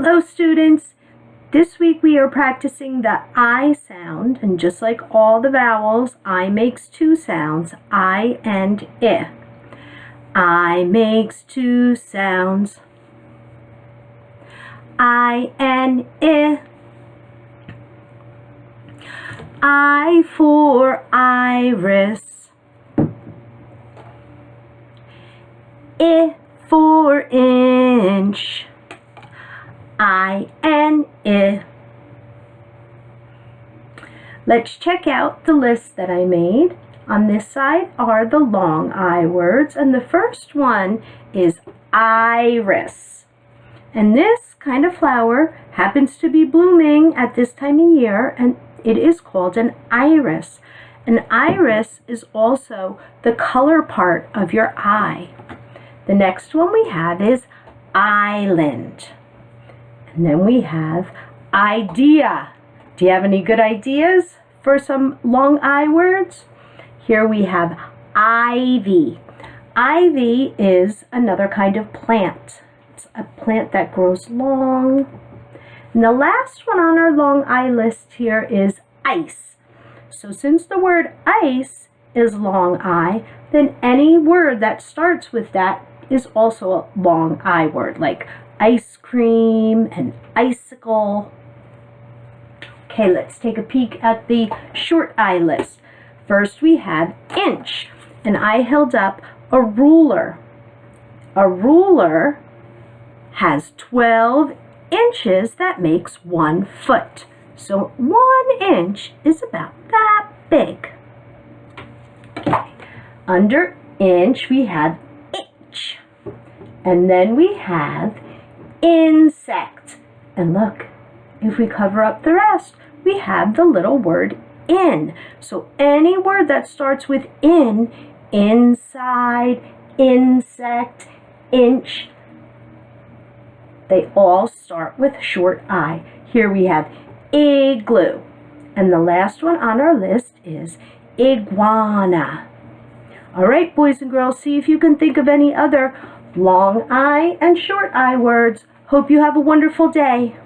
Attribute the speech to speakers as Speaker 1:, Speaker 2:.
Speaker 1: Hello students, this week we are practicing the I sound, and just like all the vowels, I makes two sounds, I and I. I makes two sounds, I and I. I for iris, I for inch, I and I. Let's check out the list that I made. On this side are the long I words, and the first one is iris. And this kind of flower happens to be blooming at this time of year, and it is called an iris. An iris is also the color part of your eye. The next one we have is island. And then we have idea. Do you have any good ideas for some long I words? Here we have ivy. Ivy is another kind of plant. It's a plant that grows long. And the last one on our long I list here is ice. So since the word ice is long I, then any word that starts with that is also a long I word, like ice cream and icicle. Okay, let's take a peek at the short I list. First we have inch, and I held up a ruler. A ruler has 12 inches, that makes 1 foot. So 1 inch is about that big. Okay. Under inch we have inch, and then we have insect. And look, if we cover up the rest, we have the little word in. So any word that starts with in, inside, insect, inch, they all start with short I. Here we have igloo. And the last one on our list is iguana. All right, boys and girls, see if you can think of any other long I and short I words. Hope you have a wonderful day.